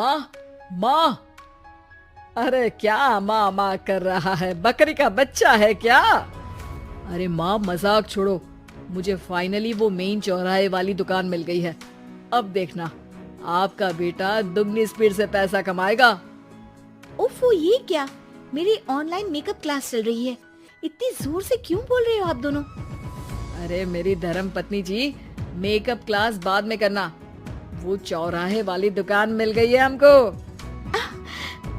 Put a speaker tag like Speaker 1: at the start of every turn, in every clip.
Speaker 1: माँ, माँ। अरे क्या माँ माँ कर रहा है? बकरी का बच्चा है क्या? अरे माँ, मजाक छोड़ो। मुझे फाइनली वो मेन चौराहे वाली दुकान मिल गई है। अब देखना, आपका बेटा दुगनी स्पीड से पैसा कमाएगा।
Speaker 2: ओफो, ये क्या? मेरी ऑनलाइन मेकअप क्लास चल रही है। इतनी जोर से क्यों बोल रहे हो आप दोनों?
Speaker 1: अरे मेरी धर्म पत्नी जी, मेकअप क्लास बाद में करना। वो चौराहे वाली दुकान मिल गई है हमको।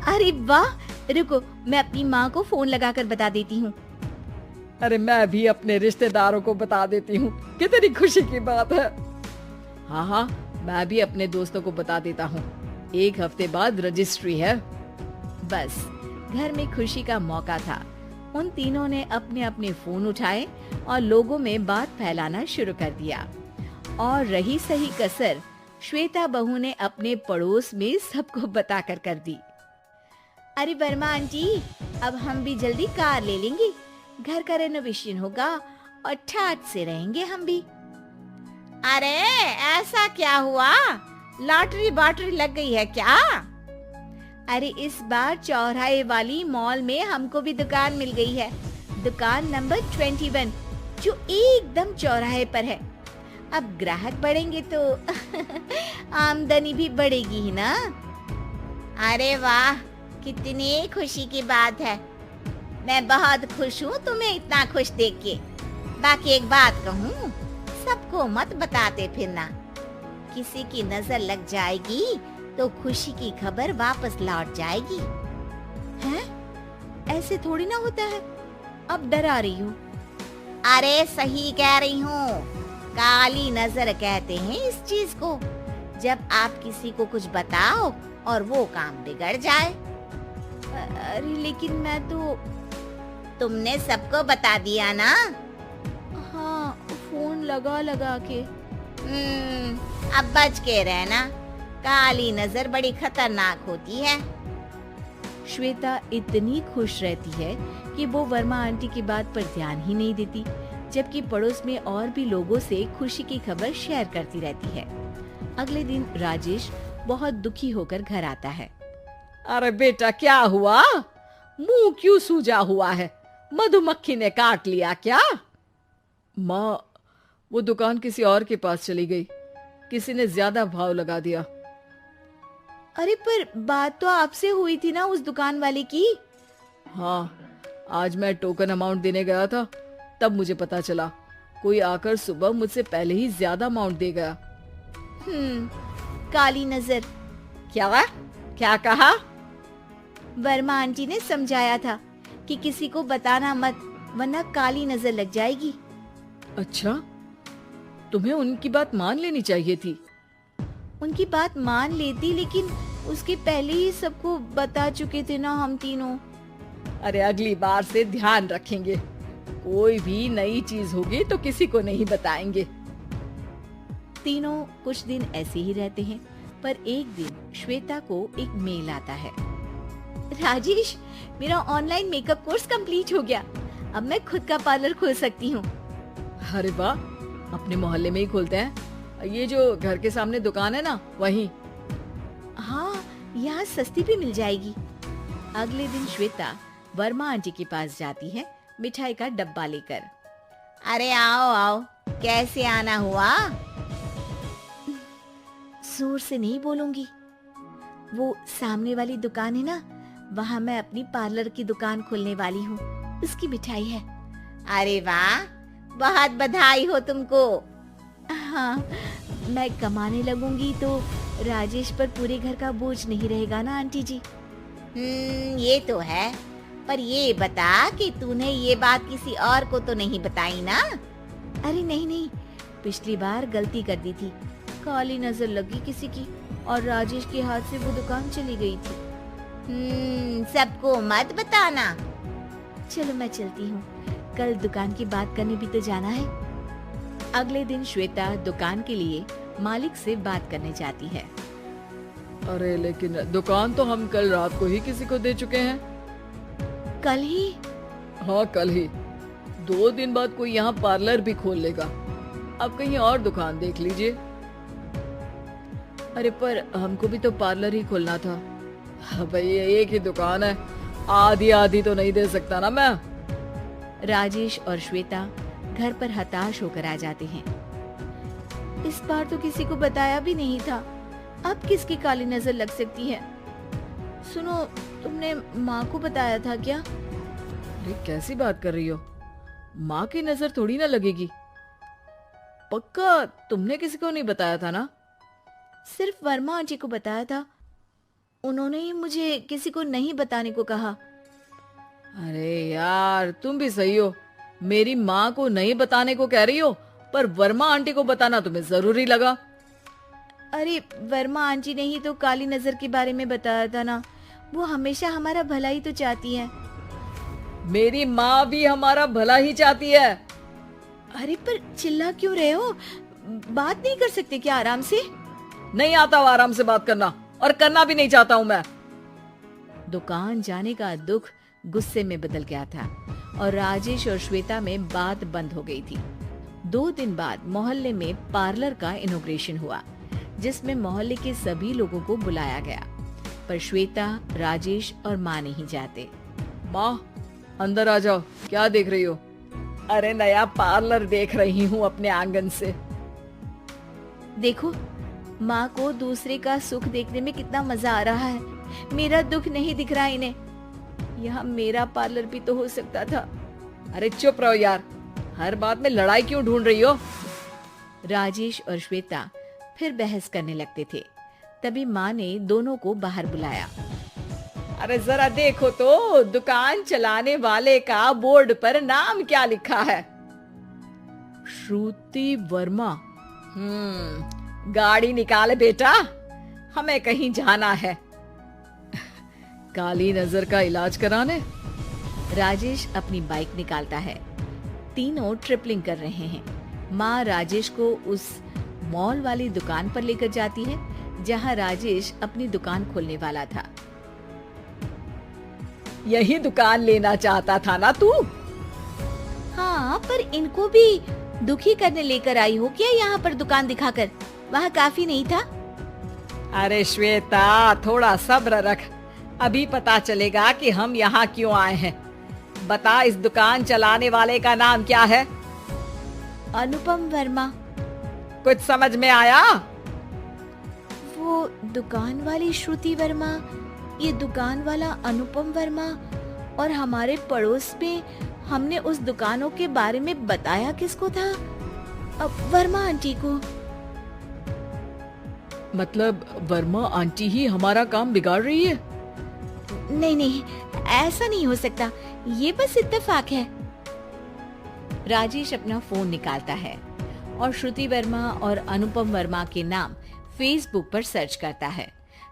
Speaker 2: अरे वाह, रुको, मैं अपनी माँ को फोन लगाकर बता देती हूँ।
Speaker 1: अरे मैं भी अपने रिश्तेदारों को बता देती हूँ। कितनी खुशी की बात है। हाँ हाँ, मैं भी अपने दोस्तों को बता देता हूँ। 1 हफ्ते बाद रजिस्ट्री है।
Speaker 2: बस घर में खुशी का मौका था। उन तीनों ने अपने अपने फोन उठाए और लोगों में बात फैलाना शुरू कर दिया। और रही सही कसर श्वेता बहू ने अपने पड़ोस में सबको बताकर कर दी। अरे वर्मा आंटी, अब हम भी जल्दी कार ले लेंगे। घर का रेनोवेशन होगा और ठाट से रहेंगे हम भी। अरे ऐसा क्या हुआ? लॉटरी बाटरी लग गई है क्या? अरे इस बार चौराहे वाली मॉल में हमको भी दुकान मिल गई है। दुकान नंबर 21, जो एकदम चौराहे पर है। अब ग्राहक बढ़ेंगे तो आमदनी भी बढ़ेगी ही ना। अरे वाह, कितनी खुशी की बात है। मैं बहुत खुश हूँ तुम्हें इतना खुश देख के। बाकी एक बात कहूँ, सबको मत बताते फिरना। किसी की नजर लग जाएगी तो खुशी की खबर वापस लौट जाएगी। हैं? ऐसे थोड़ी ना होता है। अब डरा रही हूँ। अरे सही कह रही हूँ, काली नजर कहते हैं इस चीज को। जब आप किसी को कुछ बताओ और वो काम बिगड़ जाए। अरे लेकिन मैं तो... तुमने सबको बता दिया ना? हाँ, फोन लगा लगा के। अब बच के रहना, काली नजर बड़ी खतरनाक होती है। श्वेता इतनी खुश रहती है कि वो वर्मा आंटी की बात पर ध्यान ही नहीं देती, जबकि पड़ोस में और भी लोगों से खुशी की खबर शेयर करती रहती है। अगले दिन राजेश बहुत दुखी होकर घर आता है।
Speaker 1: अरे बेटा, क्या हुआ? मुंह क्यों सूजा हुआ है? मधुमक्खी ने काट लिया क्या? माँ, वो दुकान किसी और के पास चली गई। किसी ने ज्यादा भाव लगा दिया।
Speaker 2: अरे पर बात तो आपसे हुई थी ना उस दुकान वाले की।
Speaker 1: हाँ, आज मैं टोकन अमाउंट देने गया था, तब मुझे पता चला। कोई आकर सुबह मुझसे पहले ही ज्यादा अमाउंट दे गया।
Speaker 2: काली नजर।
Speaker 1: क्या कहा?
Speaker 2: वर्मा आंटी ने समझाया था कि किसी को बताना मत, वरना काली नजर लग जाएगी।
Speaker 1: अच्छा, तुम्हें उनकी बात मान लेनी चाहिए थी।
Speaker 2: उनकी बात मान लेती, लेकिन उसके पहले ही सबको बता चुके थे ना हम तीनों।
Speaker 1: अरे अगली बार से ध्यान रखेंगे। कोई भी नई चीज होगी तो किसी को नहीं बताएंगे।
Speaker 2: तीनों कुछ दिन ऐसे ही रहते हैं, पर एक दिन श्वेता को एक मेल आता है। राजेश, मेरा ऑनलाइन मेकअप कोर्स कंप्लीट हो गया। अब मैं खुद का पार्लर खोल सकती हूँ।
Speaker 1: अरे वाह, अपने मोहल्ले में ही खोलते हैं। ये जो घर के सामने दुकान है ना, वहीं।
Speaker 2: हाँ, यहाँ सस्ती भी मिल जाएगी। अगले दिन श्वेता वर्मा आंटी के पास जाती है मिठाई का डब्बा लेकर। अरे आओ आओ, कैसे आना हुआ? जोर से नहीं बोलूंगी। वो सामने वाली दुकान है ना, वहाँ मैं अपनी पार्लर की दुकान खोलने वाली हूँ। उसकी मिठाई है। अरे वाह, बहुत बधाई हो तुमको। हाँ, मैं कमाने लगूंगी तो राजेश पर पूरे घर का बोझ नहीं रहेगा ना आंटी जी। ये तो है, पर ये बता कि तूने ये बात किसी और को तो नहीं बताई ना? अरे नहीं नहीं, पिछली बार गलती कर दी थी। काली नजर लगी किसी की और राजेश के हाथ से वो दुकान चली गई थी। सबको मत बताना। चलो मैं चलती हूँ, कल दुकान की बात करने भी तो जाना है। अगले दिन श्वेता दुकान के लिए मालिक से बात करने जाती है।
Speaker 1: अरे लेकिन दुकान तो हम कल रात को ही किसी को दे चुके हैं।
Speaker 2: कल ही?
Speaker 1: हाँ, कल ही। 2 दिन बाद कोई यहाँ पार्लर भी खोल लेगा। अब कहीं और दुकान देख लीजिए। अरे पर हमको भी तो पार्लर ही खोलना था। हाँ भाई, एक ही दुकान है, आधी आधी तो नहीं दे सकता ना मैं।
Speaker 2: राजेश और श्वेता घर पर हताश होकर आ जाते हैं। इस बार तो किसी को बताया भी नहीं था, अब किसकी काली नजर लग सकती है। सुनो, तुमने माँ को बताया था क्या?
Speaker 1: अरे कैसी बात कर रही हो, माँ की नजर थोड़ी ना लगेगी। पक्का तुमने किसी को नहीं बताया था ना?
Speaker 2: सिर्फ वर्मा आंटी को बताया था, उन्होंने ही मुझे किसी को नहीं बताने को कहा।
Speaker 1: अरे यार, तुम भी सही हो, मेरी माँ को नहीं बताने को कह रही हो, पर वर्मा आंटी को बताना तुम्हें जरूरी लगा।
Speaker 2: अरे वर्मा आंटी ने ही तो काली नजर के बारे में बताया था ना, वो हमेशा हमारा भला ही तो चाहती है।
Speaker 1: मेरी माँ भी हमारा भला ही चाहती है।
Speaker 2: अरे पर चिल्ला क्यों रहे हो, बात नहीं कर सकते क्या आराम से?
Speaker 1: नहीं आता वो आराम से बात करना, और करना भी नहीं चाहता हूँ मैं।
Speaker 2: दुकान जाने का दुख गुस्से में बदल गया था और राजेश और श्वेता में बात बंद हो गई थी। 2 दिन बाद मोहल्ले में पार्लर का इनॉग्रेशन हुआ, जिसमें मोहल्ले के सभी लोगों को बुलाया गया, पर श्वेता, राजेश और माँ नहीं जाते।
Speaker 1: माँ, अंदर आ जाओ, क्या देख रही हो? अरे नया पार्लर देख रही हूँ अपने आंगन से।
Speaker 2: देखो, माँ को दूसरे का सुख देखने में कितना मजा आ रहा है, मेरा दुख नहीं दिख रहा इन्हें। यहाँ मेरा पार्लर भी तो हो सकता था।
Speaker 1: अरे चुप रहो यार, हर बात में लड़ाई क्यों ढूंढ रही हो?
Speaker 2: राजेश और श्वेता फिर बहस करने लगते थे। तभी माँ ने दोनों को बाहर बुलाया।
Speaker 1: अरे जरा देखो तो, दुकान चलाने वाले का बोर्ड पर नाम क्या लिखा है? श्रुति वर्मा। गाड़ी निकाल बेटा, हमें कहीं जाना है। काली नजर का इलाज कराने।
Speaker 2: राजेश अपनी बाइक निकालता है। तीनों ट्रिपलिंग कर रहे हैं। माँ राजेश को उस मॉल वाली दुकान पर लेकर जाती है जहाँ राजेश अपनी दुकान खोलने वाला था।
Speaker 1: यही दुकान लेना चाहता था ना तू?
Speaker 2: हाँ, पर इनको भी दुखी करने लेकर आई हो क्या यहाँ पर दुकान दिखाकर? वहाँ काफी नहीं था?
Speaker 1: अरे श्वेता, थोड़ा सब्र रख, अभी पता चलेगा कि हम यहाँ क्यों आए हैं। बता, इस दुकान चलाने वाले का नाम क्या है?
Speaker 2: अनुपम वर्मा।
Speaker 1: कुछ समझ में आया?
Speaker 2: वो दुकान वाली श्रुति वर्मा, ये दुकान वाला अनुपम वर्मा, और हमारे पड़ोस में हमने उस दुकानों के बारे में बताया किसको था? अब वर्मा आंटी को।
Speaker 1: मतलब वर्मा आंटी ही हमारा काम बिगाड़ रही है?
Speaker 2: नहीं नहीं, ऐसा नहीं हो सकता, ये बस इत्तेफाक है। राजेश अपना फोन निकालता है और श्रुति वर्मा और अनुपम वर्मा के नाम फेसबुक पर सर्च करता है,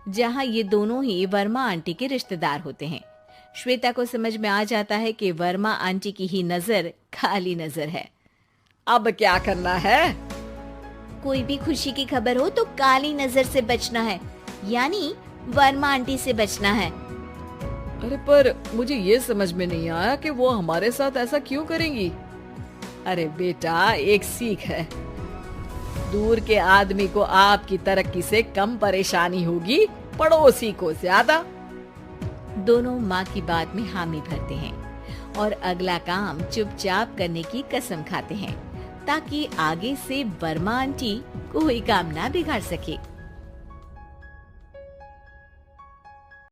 Speaker 2: जहां ये दोनों ही वर्मा आंटी के रिश्तेदार होते हैं। श्वेता को समझ में आ जाता है कि वर्मा आंटी की ही नजर काली नजर है।
Speaker 1: अब क्या करना है?
Speaker 2: कोई भी खुशी की खबर हो तो काली नजर से बचना है, यानी वर्मा आंटी से बचना है।
Speaker 1: अरे पर मुझे ये समझ में नहीं आया कि वो हमारे साथ ऐसा क्यों करेंगी। अरे बेटा, एक सीख है, दूर के आदमी को आपकी तरक्की से कम परेशानी होगी, पड़ोसी को ज्यादा।
Speaker 2: दोनों माँ की बात में हामी भरते हैं और अगला काम चुपचाप करने की कसम खाते हैं, ताकि आगे से वर्मा आंटी कोई काम ना बिगाड़ सके।